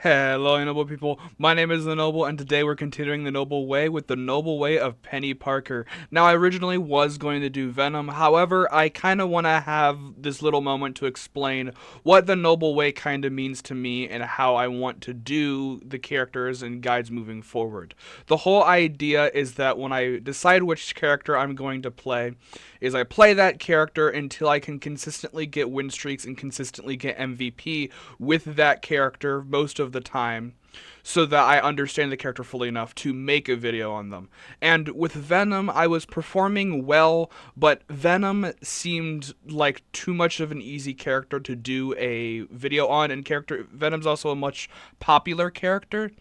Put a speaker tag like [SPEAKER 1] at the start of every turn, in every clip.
[SPEAKER 1] Hello, Noble people. My name is the Noble, and today we're continuing the Noble Way with the Noble Way of Penny Parker. Now, I originally was going to do Venom, however, I kind of want to have this little moment to explain what the Noble Way kind of means to me and how I want to do the characters and guides moving forward. The whole idea is that when I decide which character I'm going to play, is I play that character until I can consistently get win streaks and consistently get MVP with that character most of the time so that I understand the character fully enough to make a video on them. And with Venom, I was performing well, but Venom seemed like too much of an easy character to do a video on, and character Venom's also a much popular character.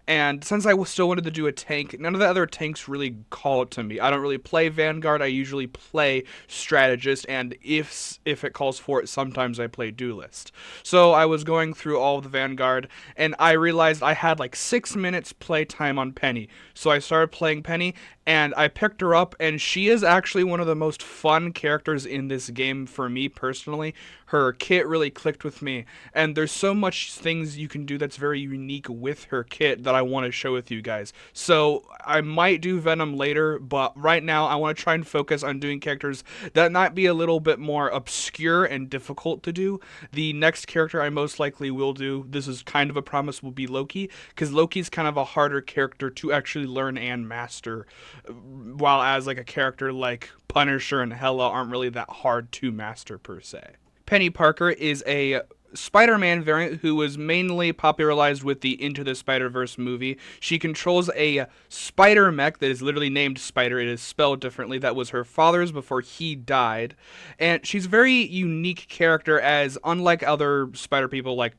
[SPEAKER 1] And since I still wanted to do a tank, none of the other tanks really call it to me. I don't really play Vanguard. I usually play Strategist, and if it calls for it, sometimes I play Duelist. So I was going through all of the Vanguard, and I realized I had like 6 minutes play time on Penny. So I started playing Penny, and I picked her up, and she is actually one of the most fun characters in this game for me personally. Her kit really clicked with me, and there's so much things you can do that's very unique with her kit that I want to show with you guys. So I might do Venom later, but right now I want to try and focus on doing characters that might be a little bit more obscure and difficult to do. The next character I most likely will do, this is kind of a promise, will be Loki, because Loki's kind of a harder character to actually learn and master, while as like a character like Punisher and Hela aren't really that hard to master per se. Penny Parker is a Spider-Man variant who was mainly popularized with the Into the Spider-Verse movie. She controls a spider mech that is literally named Spider. It is spelled differently. That was her father's before he died. And she's a very unique character, as unlike other spider people like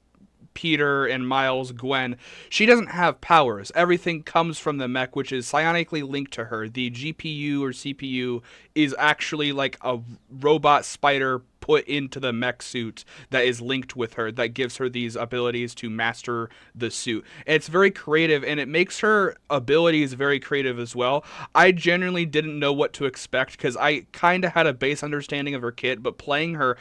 [SPEAKER 1] Peter and Miles, Gwen, she doesn't have powers. Everything comes from the mech, which is psionically linked to her. The GPU or CPU is actually like a robot spider put into the mech suit that is linked with her, that gives her these abilities to master the suit. And it's very creative, and it makes her abilities very creative as well. I genuinely didn't know what to expect because I kind of had a base understanding of her kit, but playing her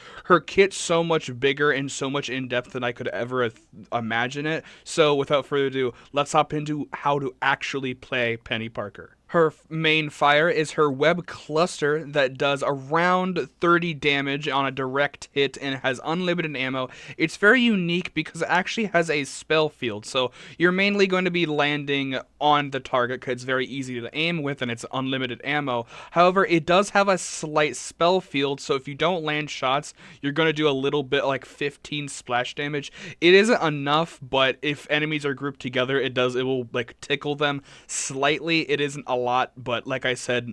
[SPEAKER 1] kit's so much bigger and so much in depth than I could ever imagine it. So without further ado, let's hop into how to actually play Penny Parker. Her main fire is her web cluster that does around 30 damage on a direct hit and has unlimited ammo. It's very unique because it actually has a spell field, so you're mainly going to be landing on the target because it's very easy to aim with and it's unlimited ammo. However, it does have a slight spell field, so if you don't land shots, you're going to do a little bit, like 15 splash damage. It isn't enough, but if enemies are grouped together, it will like tickle them slightly. It isn't a lot, but like I said,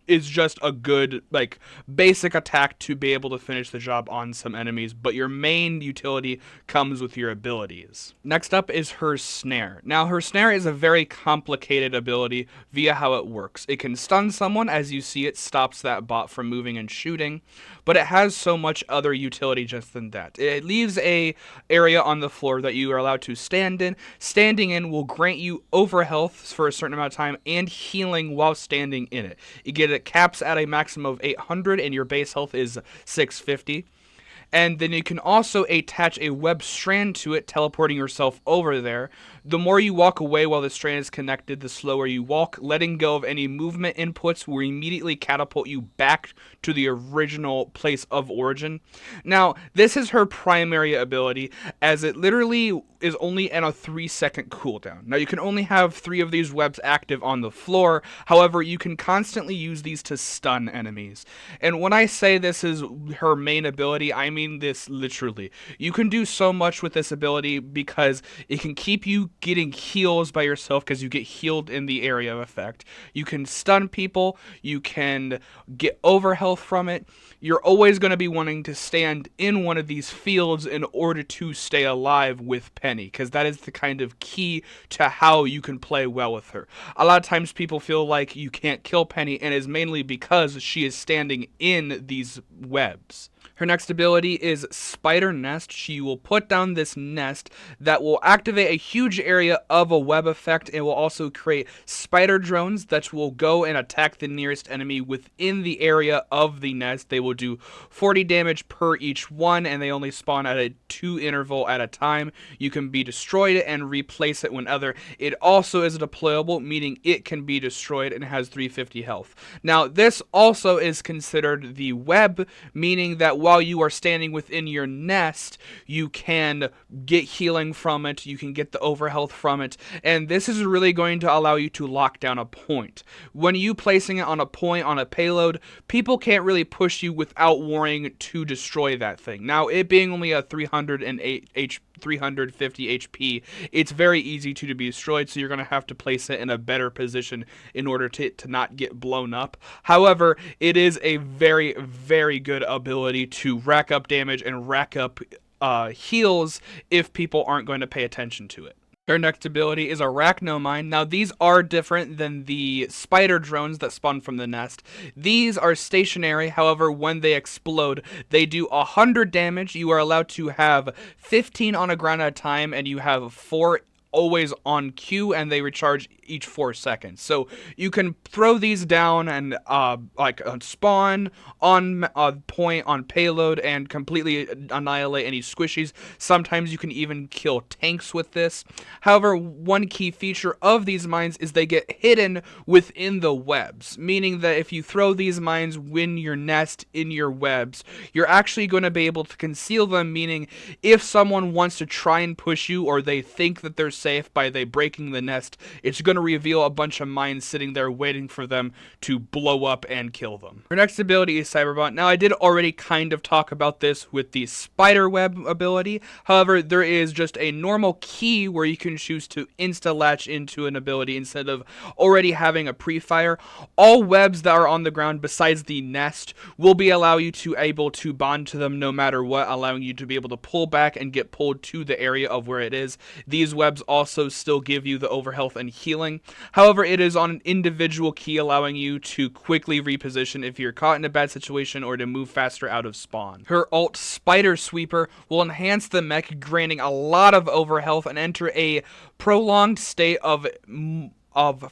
[SPEAKER 1] is just a good like basic attack to be able to finish the job on some enemies, but your main utility comes with your abilities. Next up is her Snare. Now her Snare is a very complicated ability via how it works. It can stun someone, as you see it stops that bot from moving and shooting, but it has so much other utility just than that. It leaves a area on the floor that you are allowed to stand in. Standing in will grant you over health for a certain amount of time and healing while standing in it. You get it caps at a maximum of 800 and your base health is 650. And then you can also attach a web strand to it, teleporting yourself over there. The more you walk away while the strand is connected, the slower you walk. Letting go of any movement inputs will immediately catapult you back to the original place of origin. Now, this is her primary ability, as it literally is only in a 3-second cooldown. Now, you can only have 3 of these webs active on the floor. However, you can constantly use these to stun enemies. And when I say this is her main ability, I mean this literally. You can do so much with this ability because it can keep you getting heals by yourself because you get healed in the area of effect. You can stun people. You can get over health from it. You're always going to be wanting to stand in one of these fields in order to stay alive with Penny, because that is the kind of key to how you can play well with her. A lot of times people feel like you can't kill Penny, and it is mainly because she is standing in these webs. Her next ability is Spider Nest. She will put down this nest that will activate a huge area of a web effect. It will also create spider drones that will go and attack the nearest enemy within the area of the nest. They will do 40 damage per each one, and they only spawn at a 2 interval at a time. You can be destroyed and replace it whenever. It also is deployable, meaning it can be destroyed and has 350 health. Now, this also is considered the web, meaning that while you are standing within your nest, you can get healing from it, you can get the overhealth from it, and this is really going to allow you to lock down a point. When you placing it on a point on a payload, people can't really push you without worrying to destroy that thing. Now, it being only a 350 HP, it's very easy to be destroyed, so you're going to have to place it in a better position in order to not get blown up. However, it is a very, very good ability to rack up damage and rack up heals if people aren't going to pay attention to it. Her next ability is a RacknNoine. Now, these are different than the spider drones that spawn from the nest. These are stationary, however, when they explode, they do 100 damage. You are allowed to have 15 on a ground at a time, and you have 4 always on queue, and they recharge each 4 seconds. So you can throw these down and spawn on point on payload and completely annihilate any squishies. Sometimes you can even kill tanks with this. However, one key feature of these mines is they get hidden within the webs, meaning that if you throw these mines in your nest in your webs, you're actually going to be able to conceal them, meaning if someone wants to try and push you, or they think that they're safe by they breaking the nest, it's going to reveal a bunch of mines sitting there waiting for them to blow up and kill them. Her next ability is CyberBun. Now, I did already kind of talk about this with the spider web ability. However, there is just a normal key where you can choose to insta-latch into an ability instead of already having a pre-fire. All webs that are on the ground besides the nest will be allow you to able to bond to them no matter what, allowing you to be able to pull back and get pulled to the area of where it is. These webs also still give you the overhealth and healing. However, it is on an individual key, allowing you to quickly reposition if you're caught in a bad situation or to move faster out of spawn. Her ult, Spider Sweeper, will enhance the mech, granting a lot of overhealth and enter a prolonged state of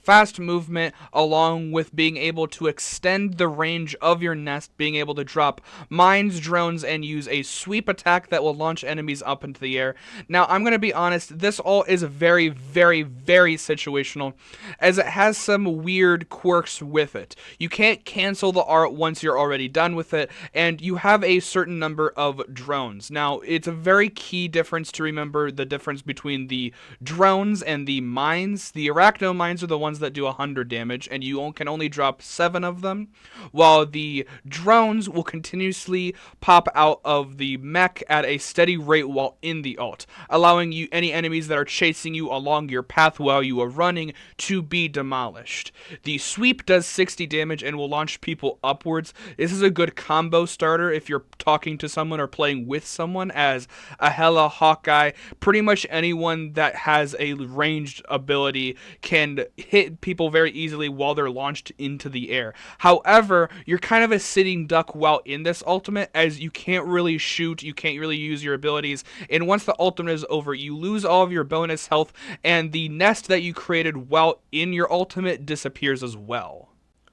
[SPEAKER 1] fast movement, along with being able to extend the range of your nest, being able to drop mines, drones, and use a sweep attack that will launch enemies up into the air. Now, I'm going to be honest, this all is very, very, very situational, as it has some weird quirks with it. You can't cancel the art once you're already done with it, and you have a certain number of drones. Now, it's a very key difference to remember the difference between the drones and the mines. The RacknNoine are the ones that do 100 damage, and you can only drop 7 of them, while the drones will continuously pop out of the mech at a steady rate while in the ult, allowing you any enemies that are chasing you along your path while you are running to be demolished. The sweep does 60 damage and will launch people upwards. This is a good combo starter if you're talking to someone or playing with someone, as a Hela, Hawkeye, pretty much anyone that has a ranged ability can hit people very easily while they're launched into the air. However, you're kind of a sitting duck while in this ultimate, as you can't really shoot, you can't really use your abilities, and once the ultimate is over, you lose all of your bonus health, and the nest that you created while in your ultimate disappears as well.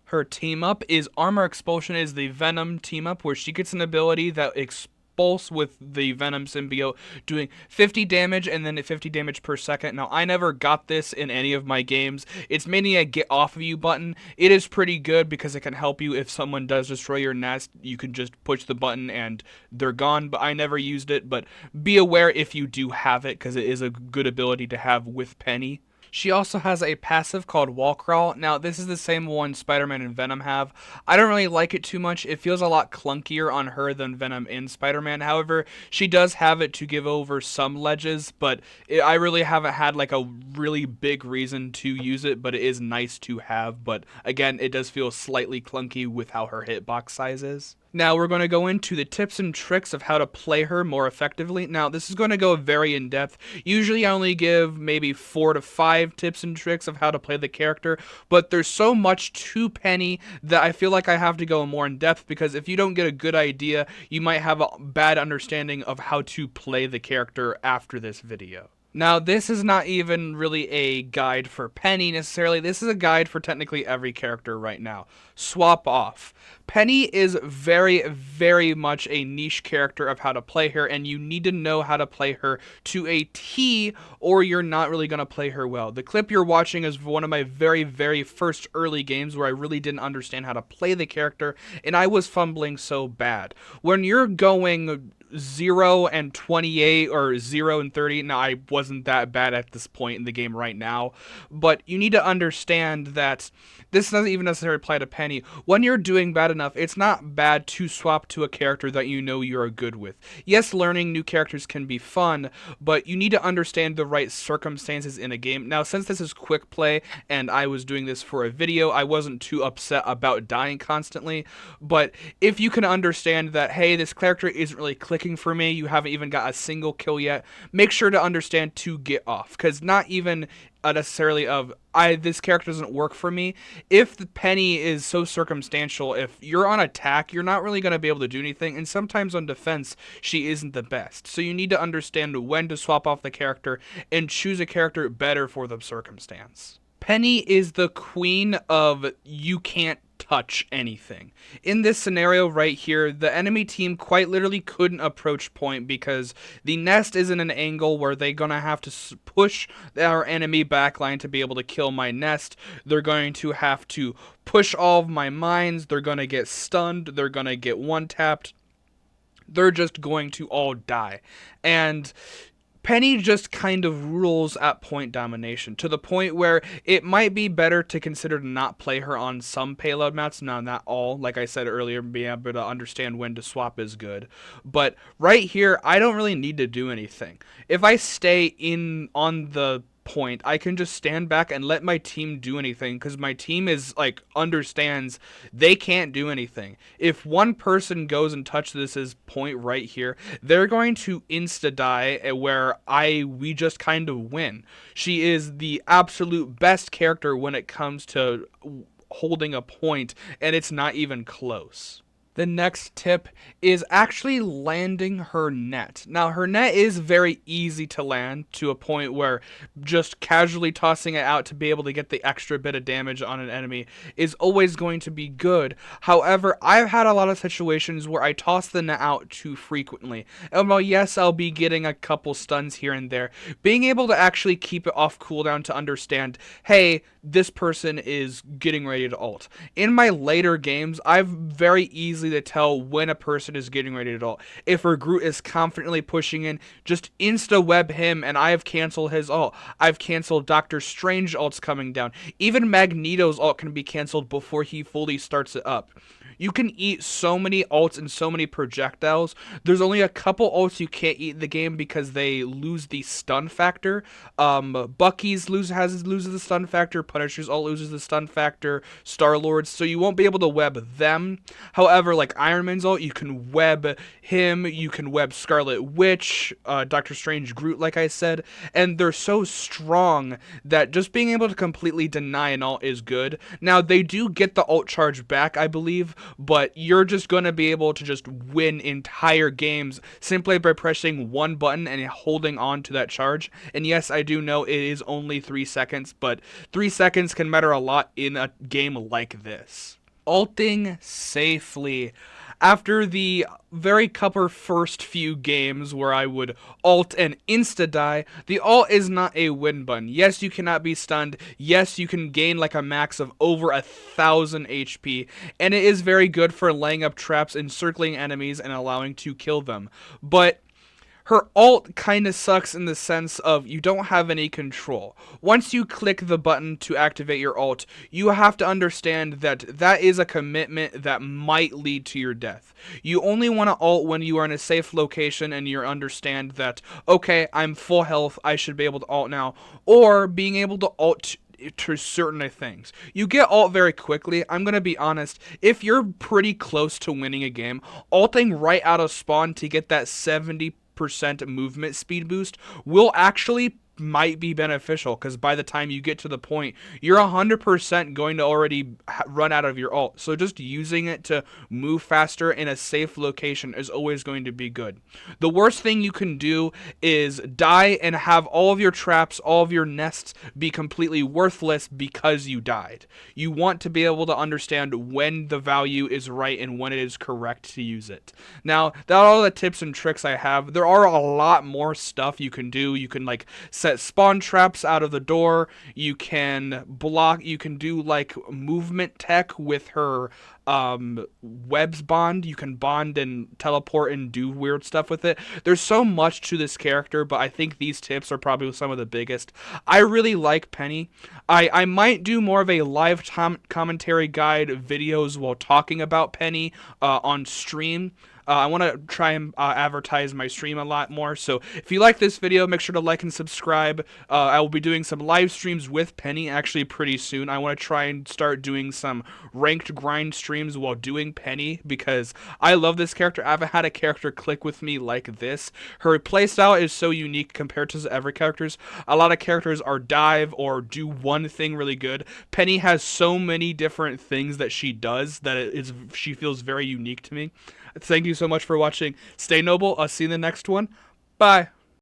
[SPEAKER 1] Her team up is Armor Expulsion, is the Venom team up, where she gets an ability that expulse with the Venom symbiote, doing 50 damage and then 50 damage per second. Now, I never got this in any of my games. It's mainly a get off of you button. It is pretty good because it can help you if someone does destroy your nest. You can just push the button and they're gone, but I never used it. But be aware if you do have it, because it is a good ability to have with Peni. She also has a passive called Wall Crawl. Now, this is the same one Spider-Man and Venom have. I don't really like it too much. It feels a lot clunkier on her than Venom in Spider-Man. However, she does have it to give over some ledges, but I really haven't had like a really big reason to use it, but it is nice to have. But again, it does feel slightly clunky with how her hitbox size is. Now we're going to go into the tips and tricks of how to play her more effectively. Now this is going to go very in depth. Usually I only give maybe 4 to 5 tips and tricks of how to play the character, but there's so much to Penny that I feel like I have to go more in depth, because if you don't get a good idea, you might have a bad understanding of how to play the character after this video. Now, this is not even really a guide for Penny necessarily. This is a guide for technically every character right now. Swap off. Penny is very, very much a niche character of how to play her, and you need to know how to play her to a T, or you're not really going to play her well. The clip you're watching is one of my very, very first early games where I really didn't understand how to play the character, and I was fumbling so bad. When you're going 0 and 28 or 0 and 30. Now, I wasn't that bad at this point in the game right now, but you need to understand that this doesn't even necessarily apply to Penny. When you're doing bad enough, it's not bad to swap to a character that you know you're good with. Yes, learning new characters can be fun, but you need to understand the right circumstances in a game. Now, since this is quick play and I was doing this for a video, I wasn't too upset about dying constantly, but if you can understand that, hey, this character isn't really clicking for me, you haven't even got a single kill yet, make sure to understand to get off, because not even necessarily of this character doesn't work for me. If the Penny is so circumstantial, if you're on attack, you're not really going to be able to do anything, and sometimes on defense, she isn't the best. So you need to understand when to swap off the character and choose a character better for the circumstance. Penny is the queen of you can't touch anything. In this scenario right here, the enemy team quite literally couldn't approach point because the nest is in an angle where they're going to have to push our enemy backline to be able to kill my nest. They're going to have to push all of my mines. They're going to get stunned. They're going to get one-tapped. They're just going to all die. And Penny just kind of rules at point domination, to the point where it might be better to consider to not play her on some payload maps, not all. Like I said earlier, being able to understand when to swap is good. But right here, I don't really need to do anything. If I stay in on the point, I can just stand back and let my team do anything, because my team is like understands they can't do anything. If one person goes and touches this point right here, they're going to insta die, where we just kind of win. She is the absolute best character when it comes to holding a point, and it's not even close. The next tip is actually landing her net. Now, her net is very easy to land, to a point where just casually tossing it out to be able to get the extra bit of damage on an enemy is always going to be good. However, I've had a lot of situations where I toss the net out too frequently. And while yes, I'll be getting a couple stuns here and there, being able to actually keep it off cooldown to understand, hey, this person is getting ready to ult. In my later games, I've very easily to tell when a person is getting ready to ult. If her Groot is confidently pushing in, just insta-web him, and I have canceled his ult. I've canceled Doctor Strange ults coming down. Even Magneto's ult can be canceled before he fully starts it up. You can eat so many ults and so many projectiles. There's only a couple ults you can't eat in the game because they lose the stun factor. Bucky's loses the stun factor. Punisher's ult loses the stun factor. Star-Lord's, so you won't be able to web them. However, like Iron Man's ult, you can web him. You can web Scarlet Witch, Doctor Strange, Groot, like I said. And they're so strong that just being able to completely deny an ult is good. Now, they do get the ult charge back, I believe, but you're just going to be able to just win entire games simply by pressing one button and holding on to that charge. And yes, I do know it is only 3 seconds, but 3 seconds can matter a lot in a game like this. Ulting safely. After the very couple first few games where I would ult and insta-die, the ult is not a win button. Yes, you cannot be stunned. Yes, you can gain like a max of over 1,000 HP, and it is very good for laying up traps, encircling enemies, and allowing to kill them. But her ult kind of sucks in the sense of you don't have any control. Once you click the button to activate your ult, you have to understand that that is a commitment that might lead to your death. You only want to ult when you are in a safe location and you understand that, okay, I'm full health, I should be able to ult now, or being able to ult to certain things. You get ult very quickly. I'm going to be honest. If you're pretty close to winning a game, ulting right out of spawn to get that 70% movement speed boost will actually might be beneficial, because by the time you get to the point, you're 100% going to already run out of your ult. So just using it to move faster in a safe location is always going to be good. The worst thing you can do is die and have all of your traps, all of your nests be completely worthless because you died. You want to be able to understand when the value is right and when it is correct to use it. Now, that's all the tips and tricks I have. There are a lot more stuff you can do. You can like set spawn traps out of the door. You can block. You can do like movement tech with her webs bond. You can bond and teleport and do weird stuff with it. There's so much to this character, but I think these tips are probably some of the biggest. I really like Peni. I might do more of a live commentary guide videos while talking about Peni on stream. I want to try and advertise my stream a lot more. So if you like this video, make sure to like and subscribe. I will be doing some live streams with Peni actually pretty soon. I want to try and start doing some ranked grind streams while doing Peni, because I love this character. I haven't had a character click with me like this. Her playstyle is so unique compared to every character's. A lot of characters are dive or do one thing really good. Peni has so many different things that she does that she feels very unique to me. Thank you so much for watching. Stay noble. I'll see you in the next one. Bye.